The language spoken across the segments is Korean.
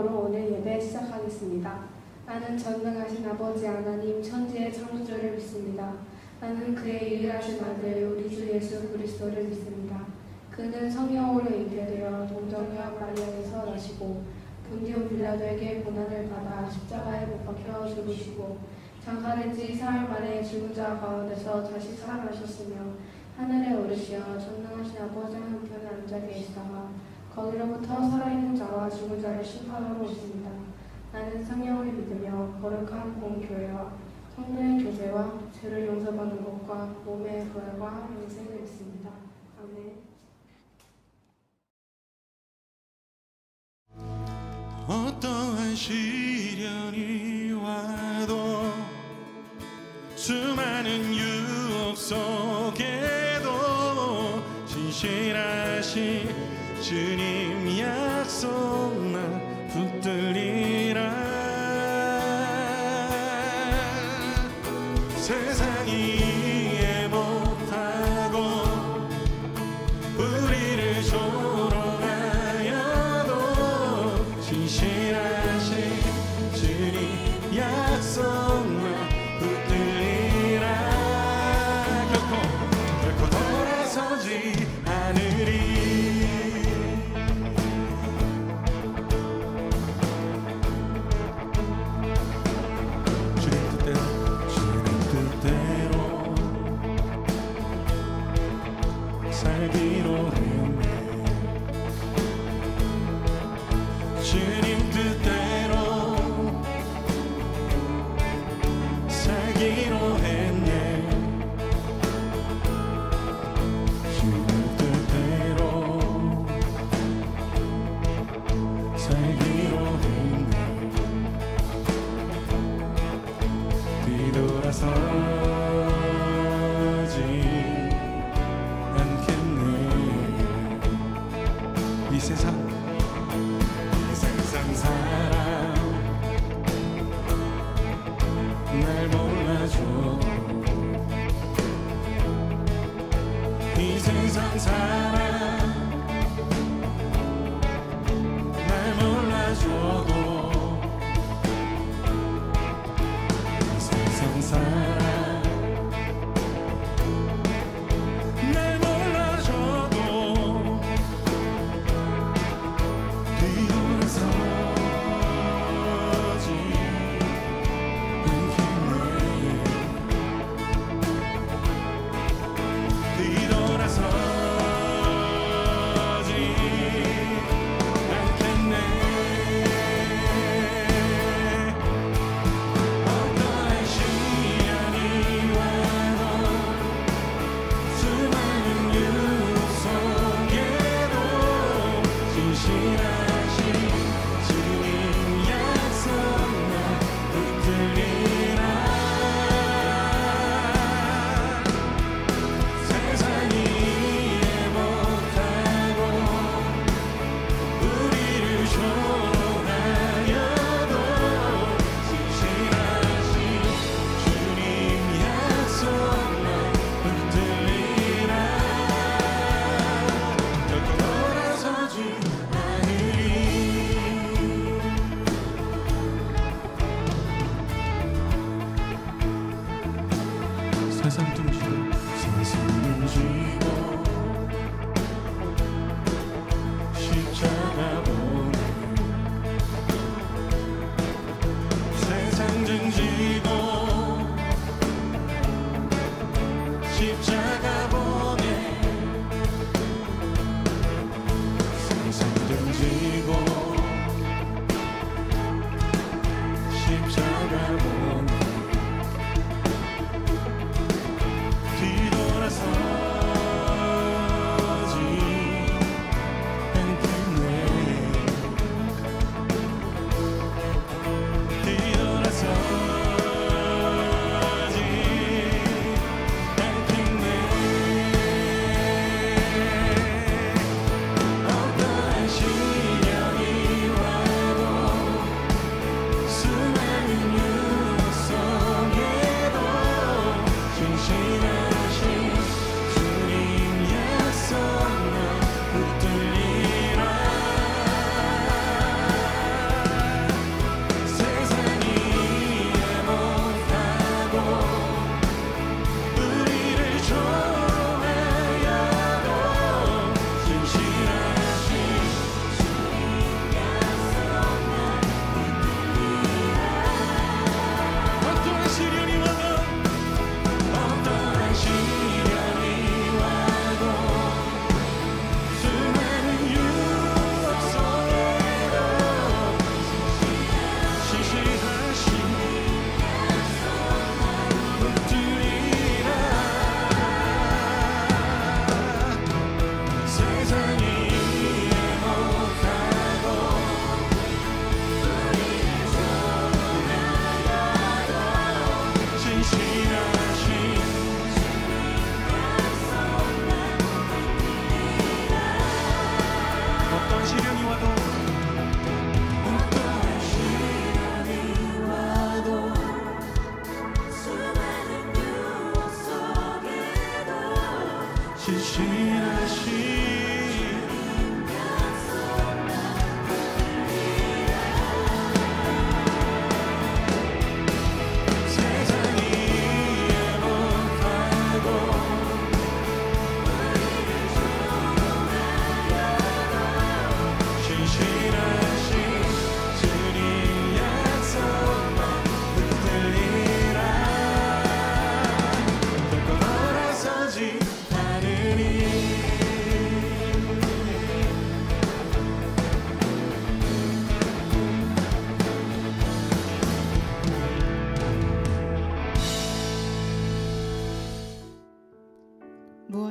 기도로 오늘 예배 시작하겠습니다. 나는 전능하신 아버지 하나님 천지의 창조주를 믿습니다. 나는 그의 유일하신 아들 우리 주 예수 그리스도를 믿습니다. 그는 성령으로 잉태되어 동정녀 마리아에서 나시고 본디오 빌라도에게 고난을 받아 십자가에 못 박혀 죽으시고 장사된 지 사흘 만에 죽은 자 가운데서 다시 살아나셨으며 하늘에 오르시어 전능하신 아버지 한편에 앉아 계시다가 거기로부터 살아있는 자와 죽은 자를 심판하러 오십니다. 나는 성령을 믿으며 거룩한 공교회와 성도의 교제와 죄를 용서받는 것과 몸의 부활과 영생을 믿습니다. 아멘. 어떠한 시련이 와도 수많은 유혹 속에도 진실하신 주님 약속 난 붙들리라. 세상이 이해 못하고 우리를 조롱하여도 진실하신 주님 약속 난 붙들리라. 결코 돌아서지 않으리. 살기로 했네. 주님 뜻대로 살기로 했네. 주님 뜻대로 살기로 했네. 뒤돌아서 이 세상 사람 날 몰라줘. 이 세상 사람 날 몰라줘도 이 세상 사람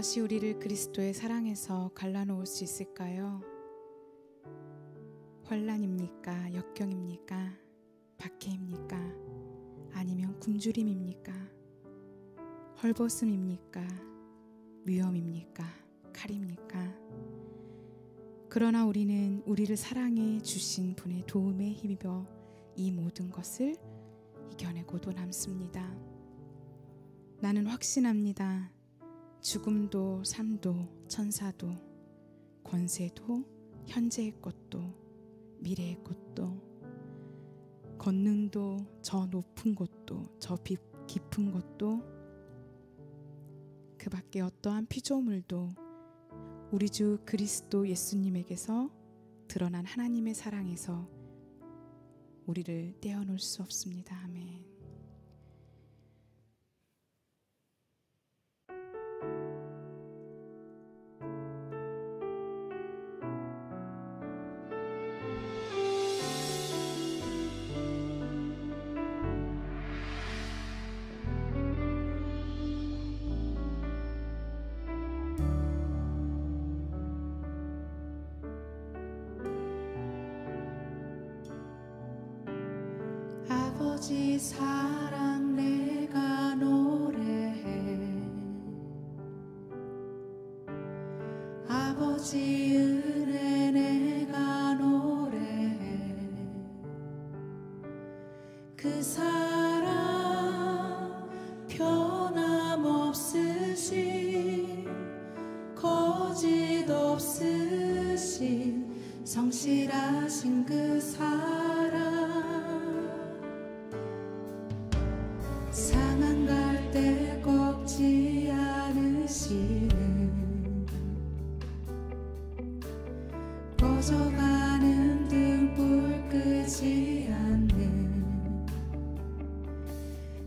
무엇이 우리를 그리스도의 사랑에서 갈라놓을 수 있을까요? 환난입니까? 역경입니까? 박해입니까? 아니면 굶주림입니까? 헐벗음입니까? 위험입니까? 칼입니까? 그러나 우리는 우리를 사랑해 주신 분의 도움에 힘입어 이 모든 것을 이겨내고도 남습니다. 나는 확신합니다. 죽음도 삶도 천사도 권세도 현재의 것도 미래의 것도 권능도 저 높은 곳도 저 깊은 곳도 그 밖에 어떠한 피조물도 우리 주 그리스도 예수님에게서 드러난 하나님의 사랑에서 우리를 떼어놓을 수 없습니다. 아멘. 아버지 사랑 내가 노래해 아버지 은혜 내가 노래해 그 사랑 변함없으신 거짓 없으신 성실하신 그 사랑 상한 갈대 꺾지 않으시는 꺼져가는 등불 끄지 않는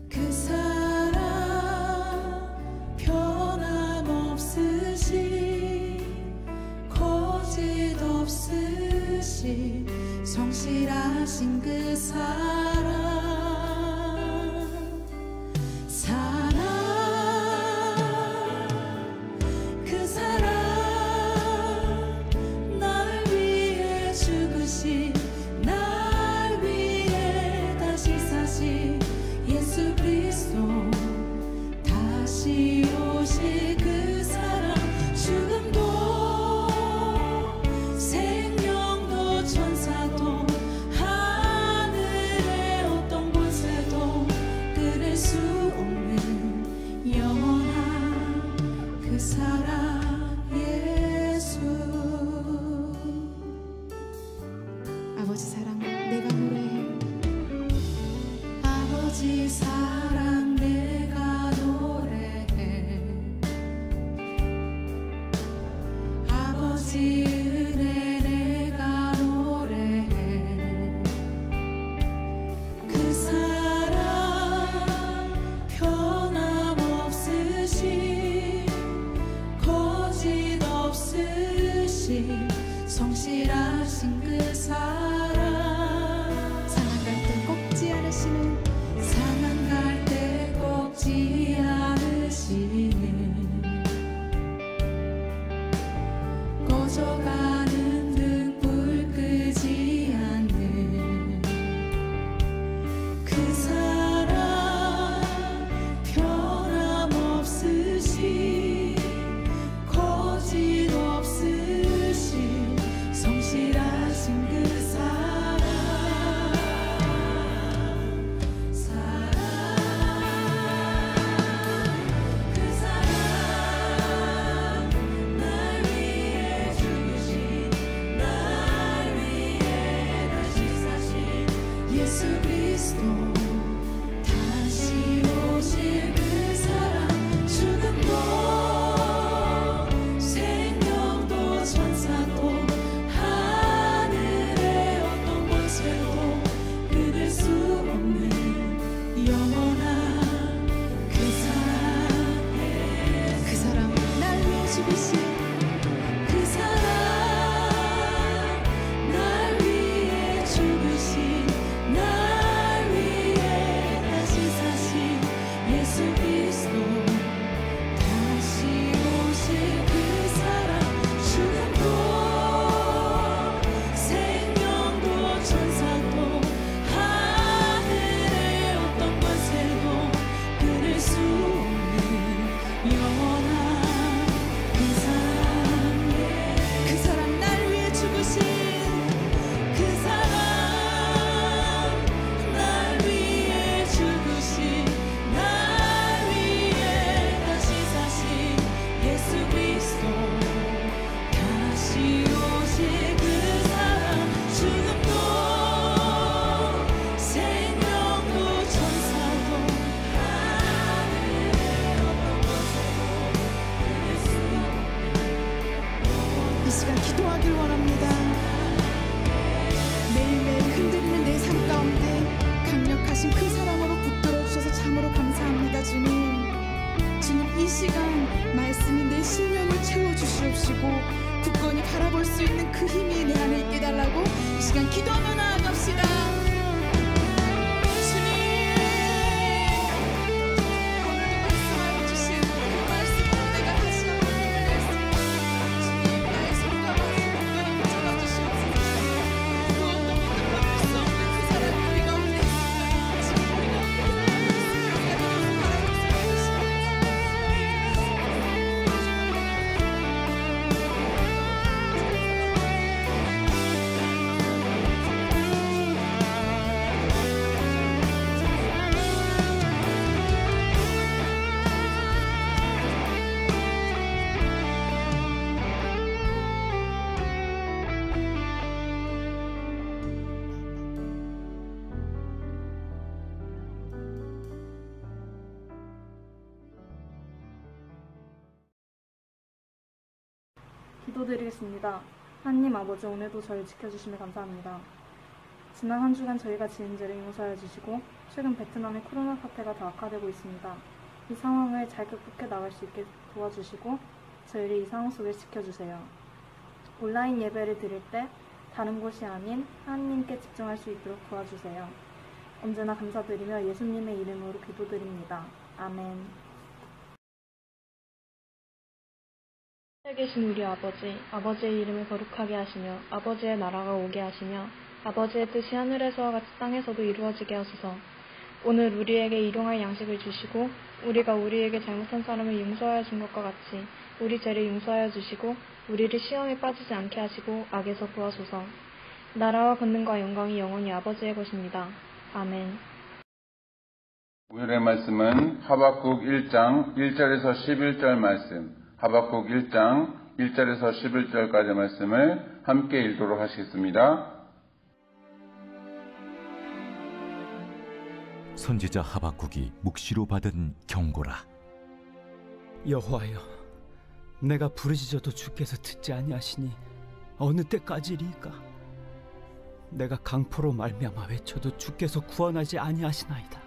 그 사랑 변함없으신 거짓 없으신 성실하신 그 사랑 그 사랑 날 위해 죽으신 날 위해 다시 사신 예수 그리스도 다시 오실 그 사랑 죽음도 생명도 천사도 하늘의 어떤 권세도 끊을 수 없는 영원한 그 사랑 예수 아버지 사랑 내가 노래해 아버지 사랑 내가 노래해 아버지 은혜 내가 노래해 그 사랑 변함없으신 거짓 없으신 성실하신 그 사랑 상한 갈대 꺾지 않으시는 상한 갈대 꺾지 않으시는 꺼져가는 등불 끄지 않는 그 사랑 변함없으신 거짓 없으신 성실하신 그 사랑 그 사랑 날 위해 죽으신 날 위해 다시 사신 예수 그리스도 다시 오실 그 사랑 죽음도 생명도 천사도 하늘의 어떤 권세도 끊을 수 없는 영원한 그 사랑 날 위해 죽으신 그 사랑 날 위해 죽으신 날 위해 시간 기도하며 나아갑시다. 주님, 오늘도 말씀하여 주신 그 말씀으로 내가 다시 한번 기도했습니다. 주님, 나의 손과 발을 온전히 붙잡아 주시옵소서. 그 어떤 것도 바꿀 수 없는 그 사랑을 우리가 없네 있습니다. 지금 우리가 없는 사랑을 바라볼 수 있습니다. 기도드리겠습니다. 하나님 아버지, 오늘도 저희 지켜주시며 감사합니다. 지난 한 주간 저희가 지은 죄를 용서해 주시고 최근 베트남의 코로나 사태가 더 악화되고 있습니다. 이 상황을 잘 극복해 나갈 수 있게 도와주시고 저희를 이 상황 속에 지켜주세요. 온라인 예배를 드릴 때 다른 곳이 아닌 하나님께 집중할 수 있도록 도와주세요. 언제나 감사드리며 예수님의 이름으로 기도드립니다. 아멘. 하늘에 계신 우리 아버지, 아버지의 이름을 거룩하게 하시며 아버지의 나라가 오게 하시며 아버지의 뜻이 하늘에서와 같이 땅에서도 이루어지게 하소서. 오늘 우리에게 일용할 양식을 주시고 우리가 우리에게 잘못한 사람을 용서하여 준 것과 같이 우리 죄를 용서하여 주시고 우리를 시험에 빠지지 않게 하시고 악에서 구하소서. 나라와 권능과 영광이 영원히 아버지의 것입니다. 아멘. 오늘의 말씀은 하박국 1장 1절에서 11절 말씀, 하박국 1장 1절에서 11절까지 말씀을 함께 읽도록 하시겠습니다. 선지자 하박국이 묵시로 받은 경고라. 여호와여, 내가 부르짖어도 주께서 듣지 아니하시니 어느 때까지리이까? 내가 강포로 말미암아 외쳐도 주께서 구원하지 아니하시나이다.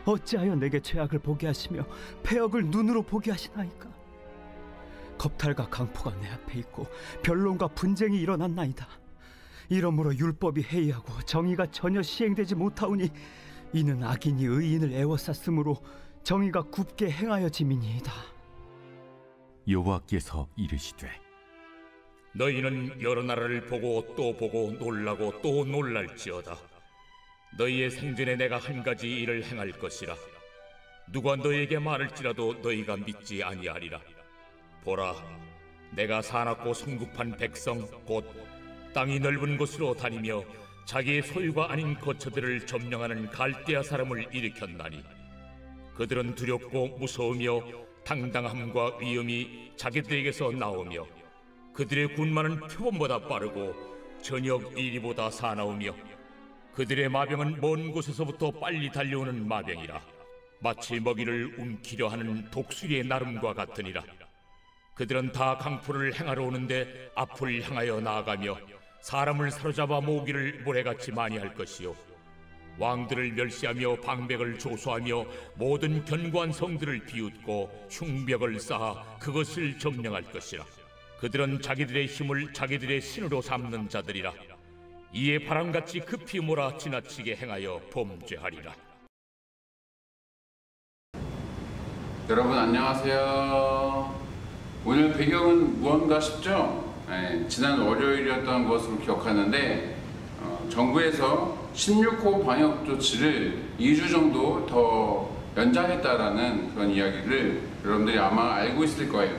어찌하여 내게 죄악을 보게 하시며 패역을 눈으로 보게 하시나이까? 겁탈과 강포가 내 앞에 있고 변론과 분쟁이 일어났나이다. 이러므로 율법이 해이하고 정의가 전혀 시행되지 못하오니 이는 악인이 의인을 애워쌌으므로 정의가 굽게 행하여짐이니이다. 여호와께서 이르시되 너희는 여러 나라를 보고 또 보고 놀라고 또 놀랄지어다. 너희의 생전에 내가 한 가지 일을 행할 것이라. 누가 너희에게 말할지라도 너희가 믿지 아니하리라. 보라, 내가 사납고 성급한 백성 곧 땅이 넓은 곳으로 다니며 자기의 소유가 아닌 거처들을 점령하는 갈대아 사람을 일으켰나니 그들은 두렵고 무서우며 당당함과 위엄이 자기들에게서 나오며 그들의 군마는 표범보다 빠르고 저녁 이리보다 사나우며 그들의 마병은 먼 곳에서부터 빨리 달려오는 마병이라. 마치 먹이를 움키려 하는 독수리의 나름과 같으니라. 그들은 다 강포를 행하러 오는데 앞을 향하여 나아가며 사람을 사로잡아 모으기를 모래같이 많이 할 것이요 왕들을 멸시하며 방백을 조소하며 모든 견고한 성들을 비웃고 흉벽을 쌓아 그것을 점령할 것이라. 그들은 자기들의 힘을 자기들의 신으로 삼는 자들이라. 이에 바람같이 급히 몰아 지나치게 행하여 범죄하리라. 여러분 안녕하세요. 오늘 배경은 무언가 싶죠? 지난 월요일이었던 것으로 기억하는데 정부에서 16호 방역 조치를 2주 정도 더 연장했다라는 그런 이야기를 여러분들이 아마 알고 있을 거예요.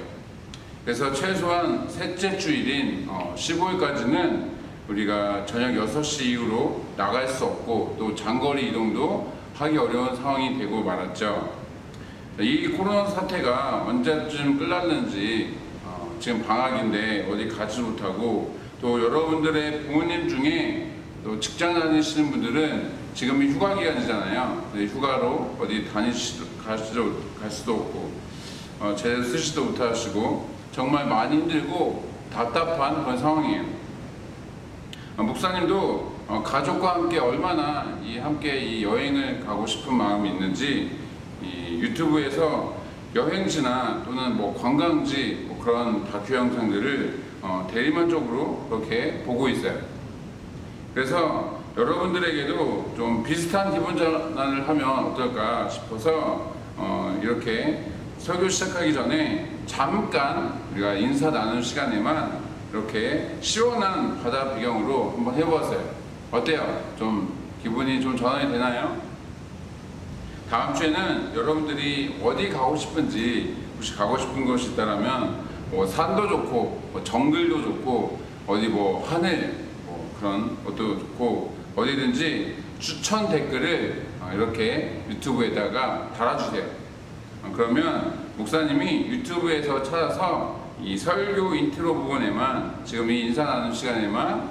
그래서 최소한 셋째 주일인 15일까지는 우리가 저녁 6시 이후로 나갈 수 없고 또 장거리 이동도 하기 어려운 상황이 되고 말았죠. 이 코로나 사태가 언제쯤 끝났는지 지금 방학인데 어디 가지 못하고 또 여러분들의 부모님 중에 또 직장 다니시는 분들은 지금이 휴가 기간이잖아요. 휴가로 어디 갈 수도 없고 제대로 쓰지도 못하시고 정말 많이 힘들고 답답한 그런 상황이에요. 목사님도 가족과 함께 얼마나 함께 이 여행을 가고 싶은 마음이 있는지 이 유튜브에서 여행지나 또는 뭐 관광지 그런 다큐 영상들을 대리만족으로 그렇게 보고 있어요. 그래서 여러분들에게도 좀 비슷한 기분 전환을 하면 어떨까 싶어서 이렇게 설교 시작하기 전에 잠깐 우리가 인사 나누는 시간에만 이렇게 시원한 바다 배경으로 한번 해보았어요. 어때요? 좀 기분이 좀 전환이 되나요? 다음 주에는 여러분들이 어디 가고 싶은지, 혹시 가고 싶은 곳이 있다면 뭐 산도 좋고 뭐 정글도 좋고 어디 뭐 하늘 뭐 그런 것도 좋고 어디든지 추천 댓글을 이렇게 유튜브에다가 달아주세요. 그러면 목사님이 유튜브에서 찾아서 이 설교 인트로 부분에만, 지금 이 인사 나누는 시간에만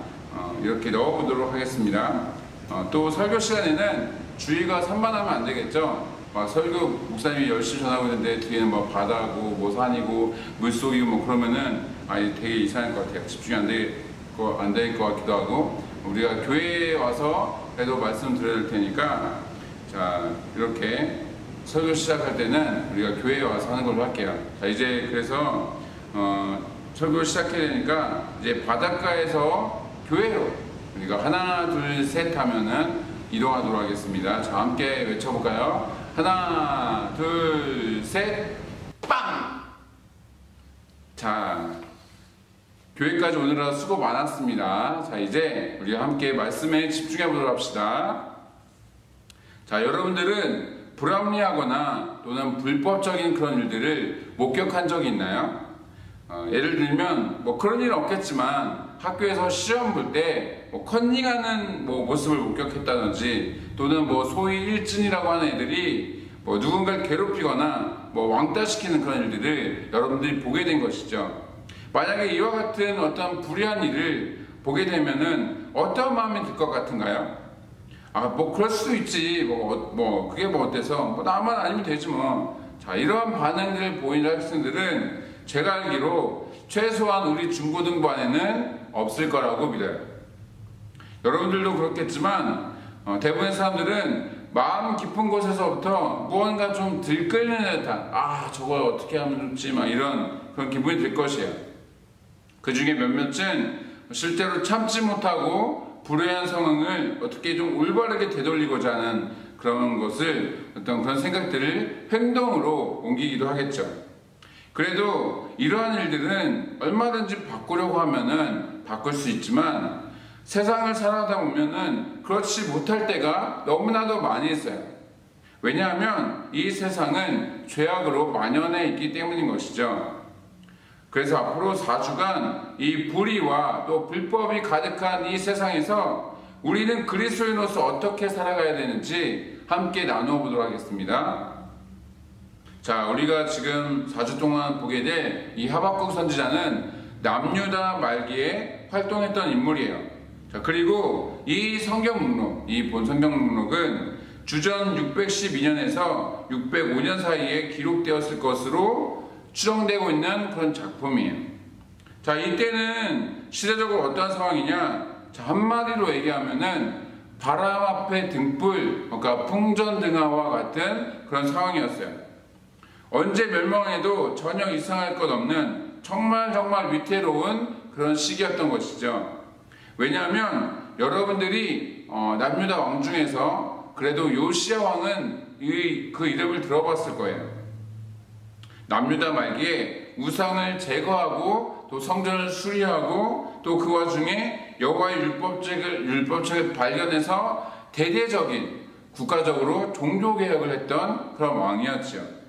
이렇게 넣어보도록 하겠습니다. 또 설교 시간에는 주의가 산만하면 안 되겠죠. 설교 목사님이 열심히 전하고 있는데 뒤에는 뭐 바다고 뭐 산이고 물속이고 뭐 그러면은 되게 이상할 것 같아요. 집중이 안 될 것 같기도 하고, 우리가 교회에 와서 그래도 말씀 드려야 될 테니까, 자, 이렇게 설교 시작할 때는 우리가 교회에 와서 하는 걸로 할게요. 자, 이제 그래서 설교 시작해야 되니까 이제 바닷가에서 교회로 우리가 하나 둘 셋 하면은 이동하도록 하겠습니다. 자, 함께 외쳐볼까요? 하나 둘 셋 빵! 자, 교회까지 오느라 수고 많았습니다. 자, 이제 우리가 함께 말씀에 집중해 보도록 합시다. 자, 여러분들은 불합리하거나 또는 불법적인 그런 일들을 목격한 적이 있나요? 예를 들면 뭐 그런 일은 없겠지만 학교에서 시험 볼 때 뭐 컨닝하는 뭐 모습을 목격했다든지, 또는 뭐 소위 일진이라고 하는 애들이 뭐 누군가를 괴롭히거나 뭐 왕따시키는 그런 일들을 여러분들이 보게 된 것이죠. 만약에 이와 같은 어떤 불의한 일을 보게 되면은 어떤 마음이 들 것 같은가요? 뭐 그럴 수도 있지. 그게 뭐 어때서? 뭐 나만 아니면 되지 뭐. 자, 이러한 반응들을 보이는 학생들은 제가 알기로 최소한 우리 중고등부 안에는 없을 거라고 믿어요. 여러분들도 그렇겠지만 대부분의 사람들은 마음 깊은 곳에서부터 무언가 좀 들끓는 듯한, 저걸 어떻게 하면 좋지, 막 이런 그런 기분이 들 것이에요. 그 중에 몇몇은 실제로 참지 못하고 불의한 상황을 어떻게 좀 올바르게 되돌리고자 하는 그런 것을, 어떤 그런 생각들을 행동으로 옮기기도 하겠죠. 그래도 이러한 일들은 얼마든지 바꾸려고 하면은 바꿀 수 있지만, 세상을 살아가다 보면은 그렇지 못할 때가 너무나도 많이 있어요. 왜냐하면 이 세상은 죄악으로 만연해 있기 때문인 것이죠. 그래서 앞으로 4주간 이 불의와 또 불법이 가득한 이 세상에서 우리는 그리스도인으로서 어떻게 살아가야 되는지 함께 나누어 보도록 하겠습니다. 자, 우리가 지금 4주 동안 보게 될 이 하박국 선지자는 남유다 말기에 활동했던 인물이에요. 자, 그리고 이 성경 목록, 이 본 성경 목록은 주전 612년에서 605년 사이에 기록되었을 것으로 추정되고 있는 그런 작품이에요. 자, 이때는 시대적으로 어떠한 상황이냐? 자, 한마디로 얘기하면은 바람 앞에 등불, 그러니까 풍전등화와 같은 그런 상황이었어요. 언제 멸망해도 전혀 이상할 것 없는 정말 위태로운 그런 시기였던 것이죠. 왜냐하면 여러분들이 남유다 왕 중에서 그래도 요시야 왕은 그 이름을 들어봤을 거예요. 남유다 말기에 우상을 제거하고 또 성전을 수리하고 또 그 와중에 여호와의 율법책을 발견해서 대대적인 국가적으로 종교개혁을 했던 그런 왕이었죠.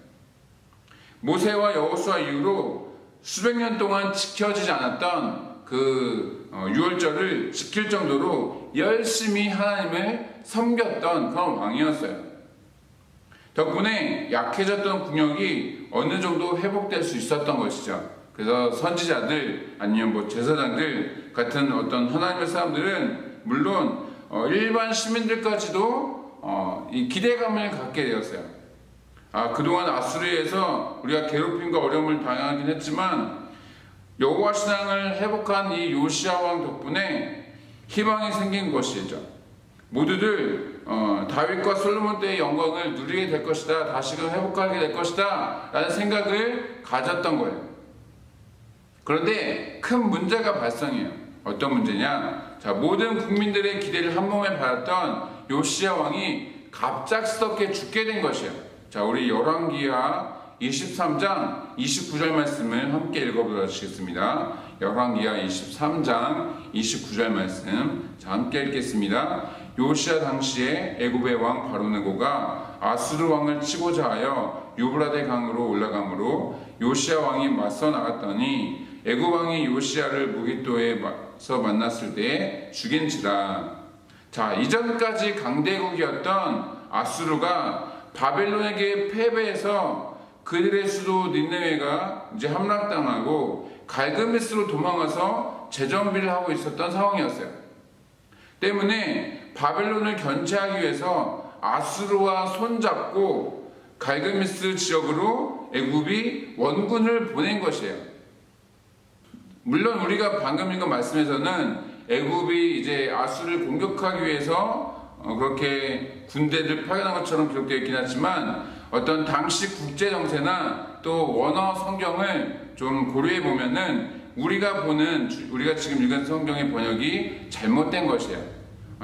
모세와 여호수아 이후로 수백 년 동안 지켜지지 않았던 그 유월절을 지킬 정도로 열심히 하나님을 섬겼던 그런 왕이었어요. 덕분에 약해졌던 국력이 어느 정도 회복될 수 있었던 것이죠. 그래서 선지자들 아니면 뭐 제사장들 같은 어떤 하나님의 사람들은 물론 일반 시민들까지도 이 기대감을 갖게 되었어요. 그동안 아수르에서 우리가 괴롭힘과 어려움을 당하긴 했지만 여호와 신앙을 회복한 이 요시야 왕 덕분에 희망이 생긴 것이죠. 모두들 다윗과 솔로몬 때의 영광을 누리게 될 것이다, 다시금 회복하게 될 것이다 라는 생각을 가졌던 거예요. 그런데 큰 문제가 발생해요. 어떤 문제냐? 자, 모든 국민들의 기대를 한 몸에 받았던 요시야 왕이 갑작스럽게 죽게 된 것이에요. 자, 우리 열왕기하 23장 29절 말씀을 함께 읽어보도록 하시겠습니다. 열왕기하 23장 29절 말씀, 자, 함께 읽겠습니다. 요시야 당시에 애굽의 왕 바로네고가 아수르 왕을 치고자 하여 유브라데 강으로 올라가므로 요시야 왕이 맞서 나갔더니 애굽 왕이 요시야를 무깃도에서 만났을 때 죽인지라. 자, 이전까지 강대국이었던 아수르가 바벨론에게 패배해서 그들의 수도 니느웨가 이제 함락당하고 갈그미스로 도망가서 재정비를 하고 있었던 상황이었어요. 때문에 바벨론을 견제하기 위해서 아수르와 손잡고 갈그미스 지역으로 애굽이 원군을 보낸 것이에요. 물론 우리가 방금 읽은 말씀에서는 애굽이 이제 아수르를 공격하기 위해서 그렇게 군대를 파견한 것처럼 기록되어 있긴 하지만 어떤 당시 국제 정세나 또 원어 성경을 좀 고려해 보면은 우리가 지금 읽은 성경의 번역이 잘못된 것이에요.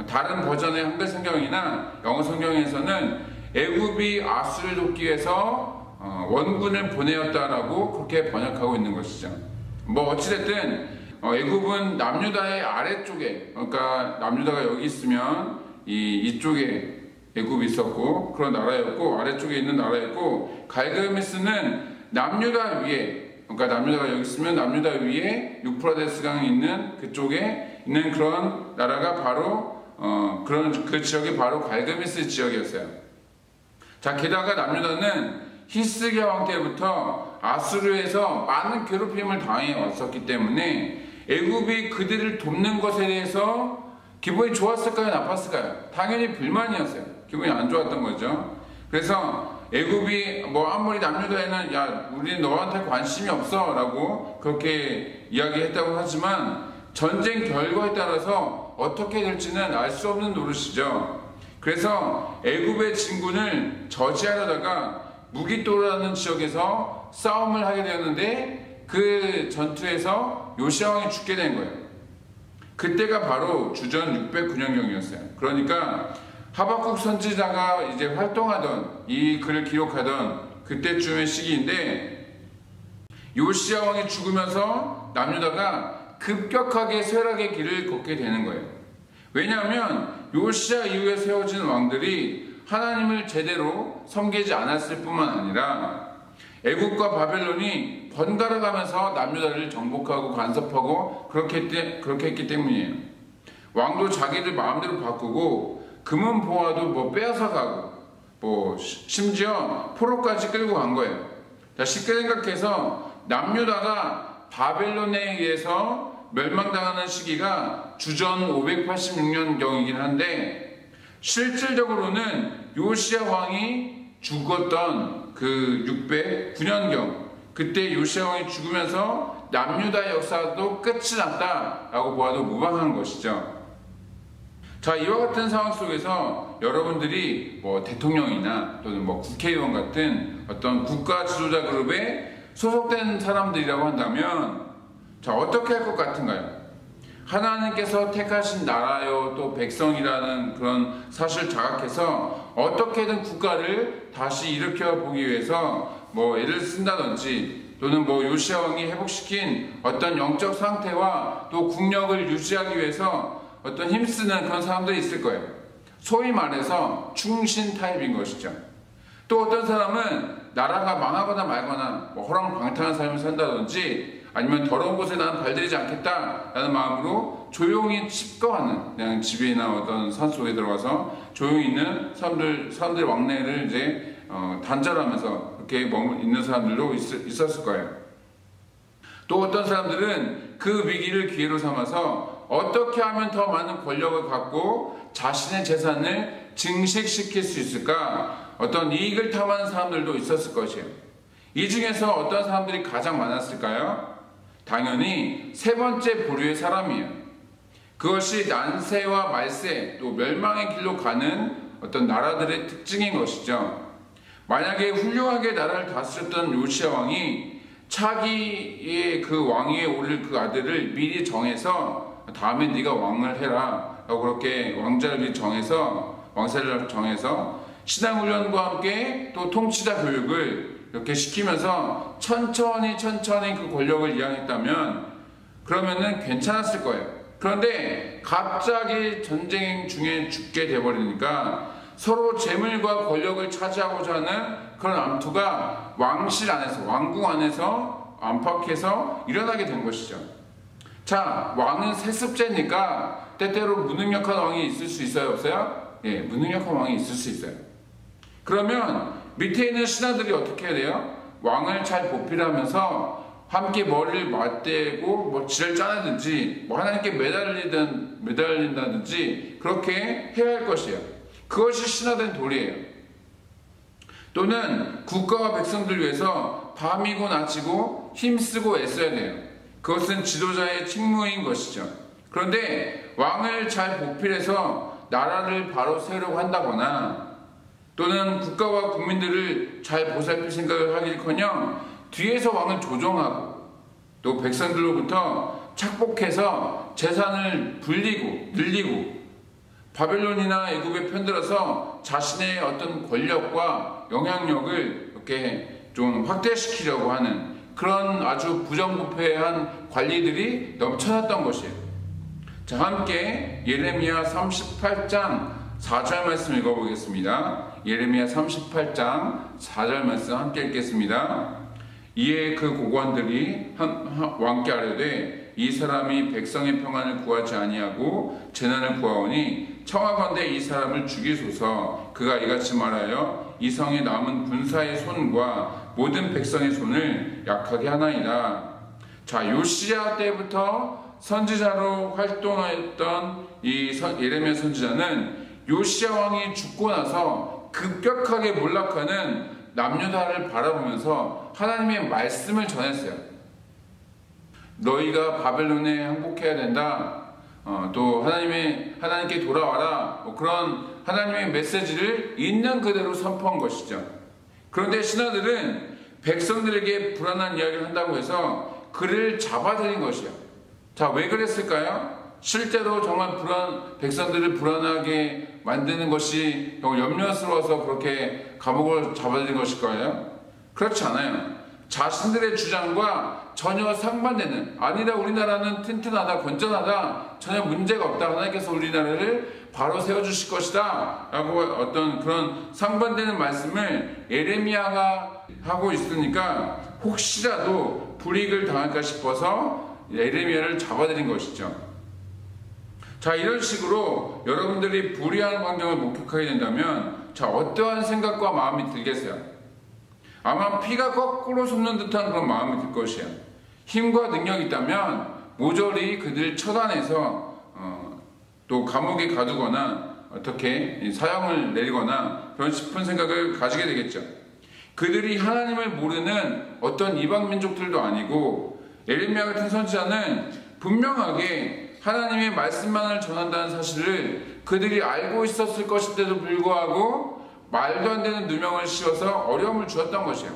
다른 버전의 한글 성경이나 영어 성경에서는 애굽이 아수르를 돕기 위해서 원군을 보내었다라고 그렇게 번역하고 있는 것이죠. 뭐 어찌됐든 애굽은 남유다의 아래쪽에, 그러니까 남유다가 여기 있으면 이쪽에 애굽이 있었고 그런 나라였고, 아래쪽에 있는 나라였고, 갈그미스는 남유다 위에, 그러니까 남유다가 여기 있으면 남유다 위에 유프라데스 강이 있는 그쪽에 있는 그런 나라가 바로 그 지역이 바로 갈그미스 지역이었어요. 자, 게다가 남유다는 히스기야 왕 때부터 아수르에서 많은 괴롭힘을 당해 왔었기 때문에 애굽이 그들을 돕는 것에 대해서 기분이 좋았을까요, 나빴을까요? 당연히 불만이었어요. 기분이 안 좋았던 거죠. 그래서 애굽이 뭐 아무리 남유다에는 야, 우리는 너한테 관심이 없어 라고 그렇게 이야기했다고 하지만 전쟁 결과에 따라서 어떻게 될지는 알 수 없는 노릇이죠. 그래서 애굽의 진군을 저지하려다가 무깃도라는 지역에서 싸움을 하게 되었는데 그 전투에서 요시야 왕이 죽게 된 거예요. 그때가 바로 주전 609년경이었어요. 그러니까 하박국 선지자가 이제 활동하던, 이 글을 기록하던 그때쯤의 시기인데, 요시야 왕이 죽으면서 남유다가 급격하게 쇠락의 길을 걷게 되는 거예요. 왜냐하면 요시야 이후에 세워진 왕들이 하나님을 제대로 섬기지 않았을 뿐만 아니라 애굽과 바벨론이 번갈아 가면서 남유다를 정복하고 간섭하고 그렇게 했기 때문이에요. 왕도 자기를 마음대로 바꾸고 금은 보화도 뭐 빼앗아 가고 뭐 심지어 포로까지 끌고 간 거예요. 자, 쉽게 생각해서 남유다가 바벨론에 의해서 멸망당하는 시기가 주전 586년경이긴 한데, 실질적으로는 요시야 왕이 죽었던 그 609년경, 그때 요시야 왕이 죽으면서 남유다의 역사도 끝이 났다라고 보아도 무방한 것이죠. 자, 이와 같은 상황 속에서 여러분들이 뭐 대통령이나 또는 뭐 국회의원 같은 어떤 국가 지도자 그룹에 소속된 사람들이라고 한다면, 자, 어떻게 할 것 같은가요? 하나님께서 택하신 나라요 또 백성이라는 그런 사실을 자각해서 어떻게든 국가를 다시 일으켜 보기 위해서 뭐 애를 쓴다든지, 또는 뭐 요시야 왕이 회복시킨 어떤 영적 상태와 또 국력을 유지하기 위해서 어떤 힘쓰는 그런 사람들이 있을 거예요. 소위 말해서 충신 타입인 것이죠. 또 어떤 사람은 나라가 망하거나 말거나 뭐 호랑방탕한 삶을 산다든지, 아니면 더러운 곳에 나는 발들이지 않겠다라는 마음으로 조용히 칩거하는, 그냥 집이나 어떤 산속에 들어가서 조용히 있는 사람들의 왕래를 이제 단절하면서 이렇게 있는 사람들도 있었을 거예요. 또 어떤 사람들은 그 위기를 기회로 삼아서 어떻게 하면 더 많은 권력을 갖고 자신의 재산을 증식시킬 수 있을까, 어떤 이익을 탐하는 사람들도 있었을 것이에요. 이 중에서 어떤 사람들이 가장 많았을까요? 당연히 세 번째 부류의 사람이에요. 그것이 난세와 말세 또 멸망의 길로 가는 어떤 나라들의 특징인 것이죠. 만약에 훌륭하게 나라를 다스렸던 요시야 왕이 차기의 그 왕위에 오를 그 아들을 미리 정해서 다음에 네가 왕을 해라 라고 그렇게 왕자를 정해서 신앙훈련과 함께 또 통치자 교육을 이렇게 시키면서 천천히 그 권력을 이양했다면 그러면은 괜찮았을 거예요. 그런데 갑자기 전쟁 중에 죽게 돼버리니까 서로 재물과 권력을 차지하고자 하는 그런 암투가 왕실 안에서, 왕궁 안에서 안팎에서 일어나게 된 것이죠. 자, 왕은 세습제니까 때때로 무능력한 왕이 있을 수 있어요, 없어요? 예, 무능력한 왕이 있을 수 있어요. 그러면 밑에 있는 신하들이 어떻게 해야 돼요? 왕을 잘 보필하면서 함께 머리를 맞대고 뭐 지를 짜내든지 뭐 하나님께 매달린다든지 그렇게 해야 할 것이에요. 그것이 신화된 도리예요. 또는 국가와 백성들 위해서 밤이고 낮이고 힘쓰고 애써야 돼요. 그것은 지도자의 책무인 것이죠. 그런데 왕을 잘 보필해서 나라를 바로 세우려고 한다거나 또는 국가와 국민들을 잘 보살필 생각을 하기는커녕 뒤에서 왕을 조종하고 또 백성들로부터 착복해서 재산을 늘리고 바벨론이나 애굽에 편들어서 자신의 어떤 권력과 영향력을 이렇게 좀 확대시키려고 하는 그런 아주 부정부패한 관리들이 넘쳐났던 것이에요. 자, 함께 예레미야 38장 4절 말씀 읽어보겠습니다. 예레미야 38장 4절 말씀 함께 읽겠습니다. 이에 그 고관들이 왕께 아뢰되 이 사람이 백성의 평안을 구하지 아니하고 재난을 구하오니 청하건대 이 사람을 죽이소서. 그가 이같이 말하여 이 성에 남은 군사의 손과 모든 백성의 손을 약하게 하나이다. 자, 요시야 때부터 선지자로 활동했던 이 예레미야 선지자는 요시야 왕이 죽고 나서 급격하게 몰락하는 남유다를 바라보면서 하나님의 말씀을 전했어요. 너희가 바벨론에 항복해야 된다. 또 하나님께 돌아와라. 그런 하나님의 메시지를 있는 그대로 선포한 것이죠. 그런데 신하들은 백성들에게 불안한 이야기를 한다고 해서 그를 잡아들인 것이요. 자, 왜 그랬을까요? 실제로 정말 백성들을 불안하게 만드는 것이 염려스러워서 그렇게 감옥을 잡아들인 것일까요? 그렇지 않아요. 자신들의 주장과 전혀 상반되는, 아니다, 우리나라는 튼튼하다, 건전하다, 전혀 문제가 없다, 하나님께서 우리나라를 바로 세워주실 것이다 라고 어떤 그런 상반되는 말씀을 예레미야가 하고 있으니까 혹시라도 불이익을 당할까 싶어서 예레미야를 잡아들인 것이죠. 자, 이런 식으로 여러분들이 불의한 환경을 목격하게 된다면 자, 어떠한 생각과 마음이 들겠어요? 아마 피가 거꾸로 솟는 듯한 그런 마음이 들 것이에요. 힘과 능력이 있다면 모조리 그들을 처단해서 또 감옥에 가두거나 어떻게 사형을 내리거나 그런 싶은 생각을 가지게 되겠죠. 그들이 하나님을 모르는 어떤 이방 민족들도 아니고 예레미야 같은 선지자는 분명하게 하나님의 말씀만을 전한다는 사실을 그들이 알고 있었을 것인데도 불구하고 말도 안 되는 누명을 씌워서 어려움을 주었던 것이에요.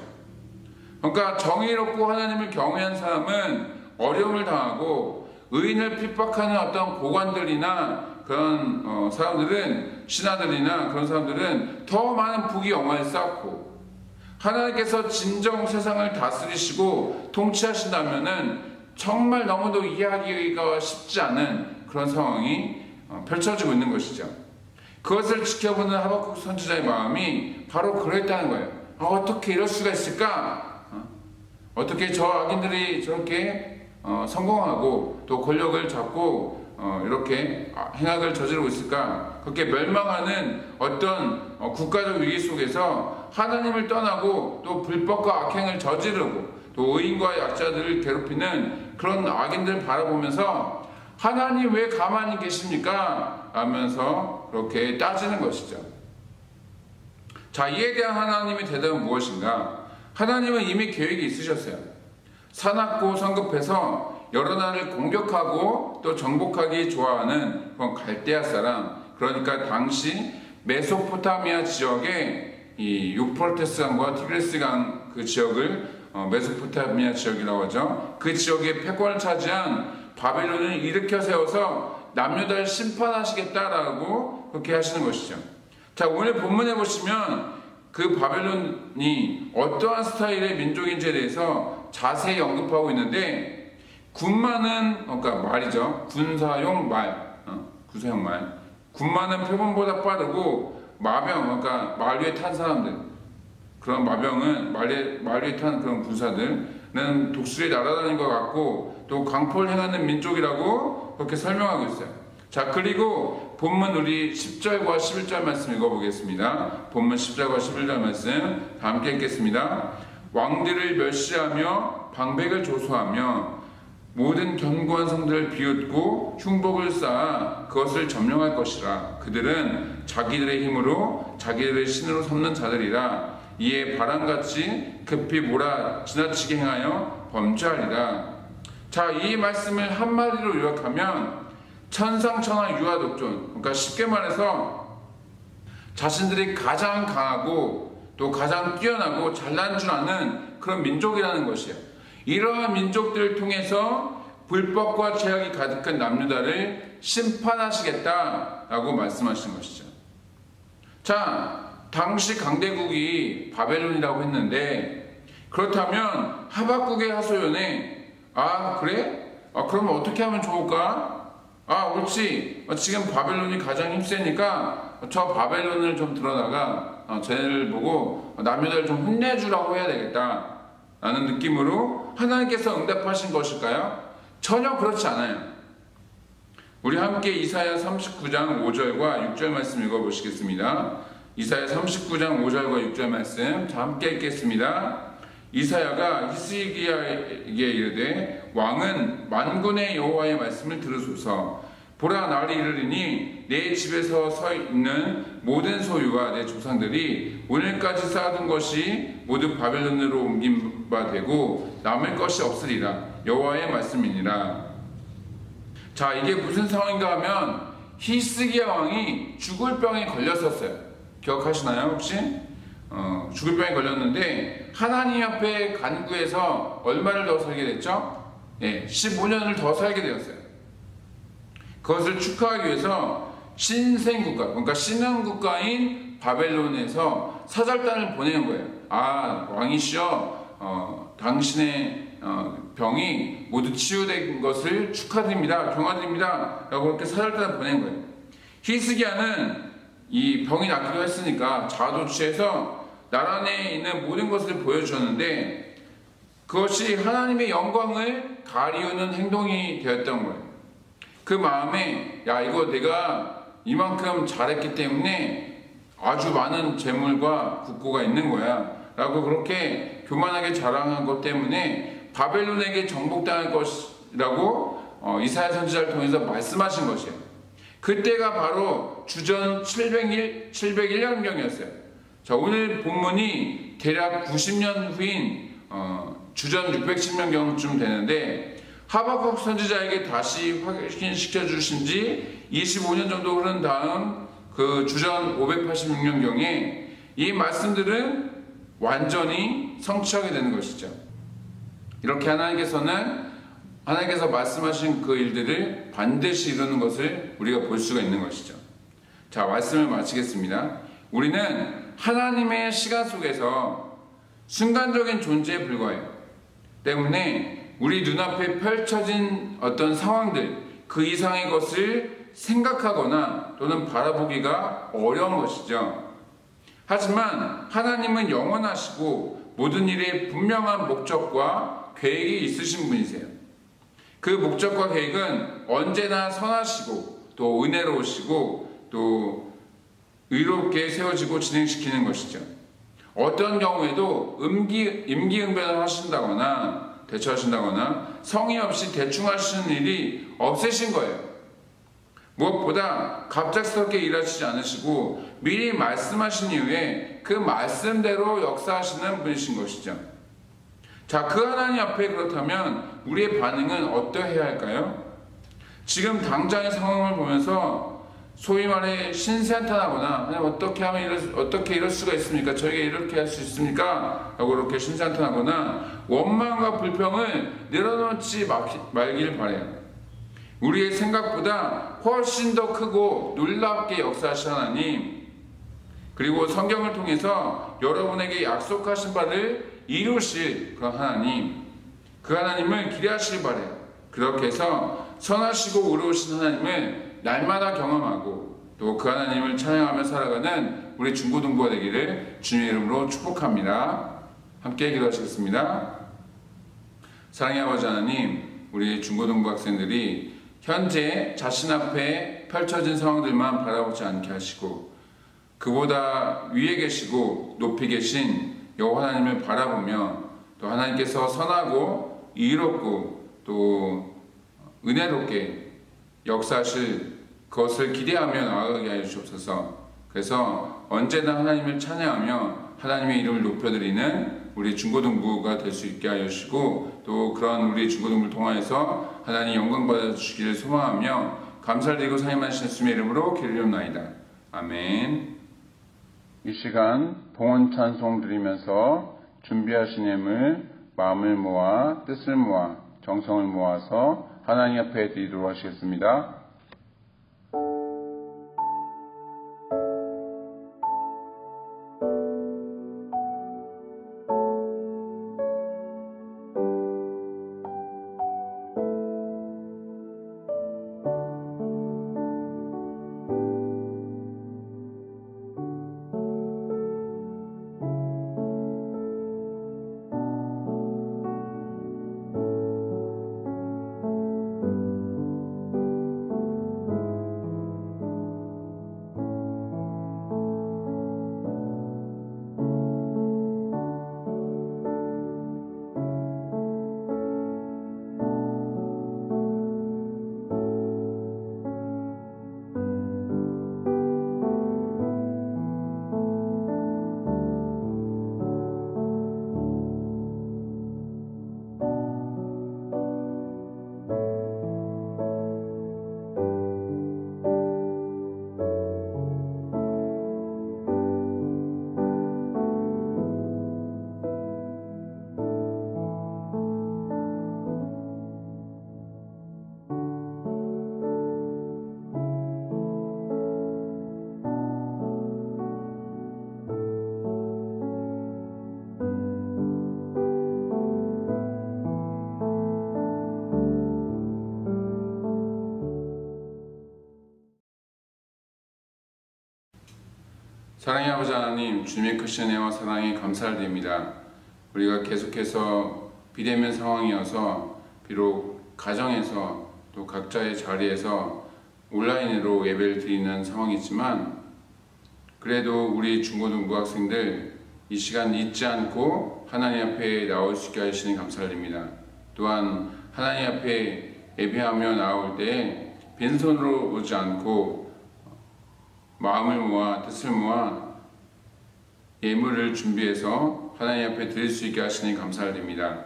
그러니까 정의롭고 하나님을 경외한 사람은 어려움을 당하고 의인을 핍박하는 어떤 고관들이나 그런 사람들은, 신하들이나 그런 사람들은 더 많은 부귀 영화를 쌓고 하나님께서 진정 세상을 다스리시고 통치하신다면은 정말 너무도 이해하기가 쉽지 않은 그런 상황이 펼쳐지고 있는 것이죠. 그것을 지켜보는 하박국 선지자의 마음이 바로 그랬다는 거예요. 어떻게 이럴 수가 있을까? 어떻게 저 악인들이 저렇게 성공하고 또 권력을 잡고 이렇게 행악을 저지르고 있을까? 그렇게 멸망하는 어떤 국가적 위기 속에서 하나님을 떠나고 또 불법과 악행을 저지르고 또 의인과 약자들을 괴롭히는 그런 악인들을 바라보면서 하나님 왜 가만히 계십니까? 하면서 그렇게 따지는 것이죠. 자, 이에 대한 하나님의 대답은 무엇인가? 하나님은 이미 계획이 있으셨어요. 사납고 성급해서 여러 나라를 공격하고 또 정복하기 좋아하는 그런 갈대아 사람, 그러니까 당시 메소포타미아 지역의 이 유프라테스 강과 티그리스 강 그 지역을 메소포타미아 지역이라고 하죠. 그 지역의 패권을 차지한 바벨론을 일으켜 세워서 남유다를 심판하시겠다라고 그렇게 하시는 것이죠. 자, 오늘 본문에 보시면 그 바벨론이 어떠한 스타일의 민족인지에 대해서 자세히 언급하고 있는데, 군마는, 그러니까 말이죠. 군사용 말, 군사용 말. 군마는 표범보다 빠르고, 마병, 그러니까 말 위에 탄 사람들, 그런 마병은 말 위에 탄 그런 군사들은 독수리 날아다니는 것 같고, 또 강포를 행하는 민족이라고 그렇게 설명하고 있어요. 자, 그리고 본문 우리 10절과 11절 말씀 읽어보겠습니다. 본문 10절과 11절 말씀 다 함께 읽겠습니다. 왕들을 멸시하며 방백을 조소하며 모든 견고한 성들을 비웃고 흉복을 쌓아 그것을 점령할 것이라. 그들은 자기들의 힘으로 자기들의 신으로 삼는 자들이라. 이에 바람같이 급히 몰아 지나치게 행하여 범죄하리라. 자, 이 말씀을 한마디로 요약하면 천상천하 유아독존, 그러니까 쉽게 말해서 자신들이 가장 강하고 또 가장 뛰어나고 잘난 줄 아는 그런 민족이라는 것이에요. 이러한 민족들을 통해서 불법과 죄악이 가득한 남유다를 심판하시겠다라고 말씀하신 것이죠. 자, 당시 강대국이 바벨론이라고 했는데, 그렇다면 하박국의 하소연에 그래? 그러면 어떻게 하면 좋을까? 옳지. 지금 바벨론이 가장 힘세니까 저 바벨론을 좀 들어다가 쟤를 보고 남유다를 좀 혼내주라고 해야 되겠다 라는 느낌으로 하나님께서 응답하신 것일까요? 전혀 그렇지 않아요. 우리 함께 이사야 39장 5절과 6절 말씀 읽어보시겠습니다. 이사야 39장 5절과 6절 말씀 다 함께 읽겠습니다. 이사야가 히스기야에게 이르되 왕은 만군의 여호와의 말씀을 들으소서. 보라, 날이 이르리니 내 집에서 서 있는 모든 소유와 내 조상들이 오늘까지 쌓아둔 것이 모두 바벨론으로 옮긴 바 되고 남을 것이 없으리라. 여호와의 말씀이니라. 자, 이게 무슨 상황인가 하면 히스기야 왕이 죽을 병에 걸렸었어요. 기억하시나요 혹시? 죽을 병에 걸렸는데 하나님 앞에 간구해서 얼마를 더 살게 됐죠? 15년을 더 살게 되었어요. 그것을 축하하기 위해서 신생국가, 그러니까 신흥국가인 바벨론에서 사절단을 보내는 거예요. 왕이시여, 당신의 병이 모두 치유된 것을 축하드립니다. 경화드립니다. 라고 그렇게 사절단을 보낸 거예요. 히스기야는 이 병이 낫기도 했으니까 자아도취해서 나라 내에 있는 모든 것을 보여주었는데, 그것이 하나님의 영광을 가리우는 행동이 되었던 거예요. 그 마음에 이거 내가 이만큼 잘했기 때문에 아주 많은 재물과 국고가 있는 거야 라고 그렇게 교만하게 자랑한 것 때문에 바벨론에게 정복당할 것이라고 이사야 선지자를 통해서 말씀하신 것이에요. 그때가 바로 주전 701년경이었어요. 자, 오늘 본문이 대략 90년 후인 주전 610년경쯤 되는데, 하박국 선지자에게 다시 확인시켜 주신 지 25년 정도 흐른 다음 그 주전 586년경에 이 말씀들은 완전히 성취하게 되는 것이죠. 이렇게 하나님께서 말씀하신 그 일들을 반드시 이루는 것을 우리가 볼 수가 있는 것이죠. 자, 말씀을 마치겠습니다. 우리는 하나님의 시간 속에서 순간적인 존재에 불과해요. 때문에 우리 눈앞에 펼쳐진 어떤 상황들, 그 이상의 것을 생각하거나 또는 바라보기가 어려운 것이죠. 하지만 하나님은 영원하시고 모든 일에 분명한 목적과 계획이 있으신 분이세요. 그 목적과 계획은 언제나 선하시고 또 은혜로우시고 또 의롭게 세워지고 진행시키는 것이죠. 어떤 경우에도 임기응변을 하신다거나 대처하신다거나 성의 없이 대충 하시는 일이 없으신 거예요. 무엇보다 갑작스럽게 일하시지 않으시고 미리 말씀하신 이후에 그 말씀대로 역사하시는 분이신 것이죠. 자, 그 하나님 앞에 그렇다면 우리의 반응은 어떠해야 할까요? 지금 당장의 상황을 보면서 소위 말해 신세한탄하거나 어떻게 하면 어떻게 이럴 수가 있습니까? 저에게 이렇게 할 수 있습니까? 라고 그렇게 신세한탄하거나 원망과 불평을 내려놓지 말기를 바라요. 우리의 생각보다 훨씬 더 크고 놀랍게 역사하신 하나님, 그리고 성경을 통해서 여러분에게 약속하신 바를 이루실 그 하나님, 그 하나님을 기대하시기 바래요. 그렇게 해서 선하시고 의로우신 하나님을 날마다 경험하고 또 그 하나님을 찬양하며 살아가는 우리 중고등부가 되기를 주님의 이름으로 축복합니다. 함께 기도하시겠습니다. 사랑의 아버지 하나님, 우리 중고등부 학생들이 현재 자신 앞에 펼쳐진 상황들만 바라보지 않게 하시고 그보다 위에 계시고 높이 계신 여호와 하나님을 바라보며 또 하나님께서 선하고 이롭고 또 은혜롭게 역사하실 그것을 기대하며 나아가게 하여 주옵소서. 그래서 언제나 하나님을 찬양하며 하나님의 이름을 높여드리는 우리 중고등부가 될 수 있게 하여 주시고 또 그런 우리 중고등부를 통하여서 하나님 영광 받아주시기를 소망하며 감사드리고 사임하신 예수님의 이름으로 기도드리옵나이다. 아멘. 이 시간 봉헌 찬송 드리면서 준비하신 예물 마음을 모아 뜻을 모아 정성을 모아서 하나님 앞에 드리도록 하시겠습니다. 사랑의 아버지 하나님, 주님의 크신 은혜와 사랑에 감사를 드립니다. 우리가 계속해서 비대면 상황이어서 비록 가정에서 또 각자의 자리에서 온라인으로 예배를 드리는 상황이지만 그래도 우리 중고등부 학생들 이 시간 잊지 않고 하나님 앞에 나올 수 있게 하시니 감사를 드립니다. 또한 하나님 앞에 예배하며 나올 때 빈손으로 오지 않고 마음을 모아 뜻을 모아 예물을 준비해서 하나님 앞에 드릴 수 있게 하시니 감사를 드립니다.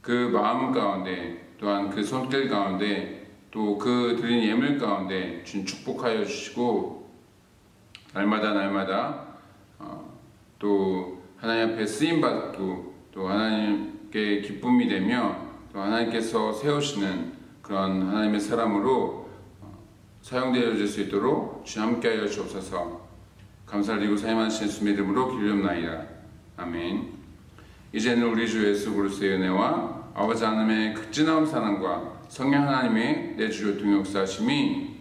그 마음 가운데 또한 그 손길 가운데 또 그 드린 예물 가운데 주님 축복하여 주시고 날마다 또 하나님 앞에 쓰임받고 또 하나님께 기쁨이 되며 또 하나님께서 세우시는 그런 하나님의 사람으로 사용되어질 수 있도록 주님 함께하여 주옵소서. 감사드리고 사임하신 예수님의 이름으로 기도드리옵나이다. 아멘. 이제는 우리 주 예수 그리스도의 은혜와 아버지 하나님의 극진한 사랑과 성령 하나님의 내 주 교통 역사하심이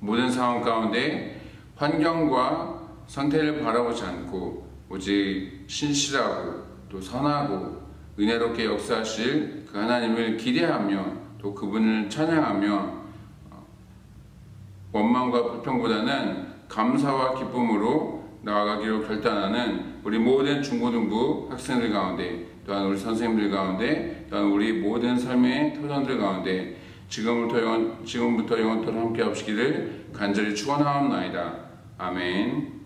모든 상황 가운데 환경과 상태를 바라보지 않고 오직 신실하고 또 선하고 은혜롭게 역사하실 그 하나님을 기대하며 또 그분을 찬양하며 원망과 불평보다는 감사와 기쁨으로 나아가기로 결단하는 우리 모든 중고등부 학생들 가운데 또한 우리 선생님들 가운데 또한 우리 모든 삶의 토전들 가운데 지금부터 영원토록 함께 하시기를 간절히 축원하옵나이다. 아멘.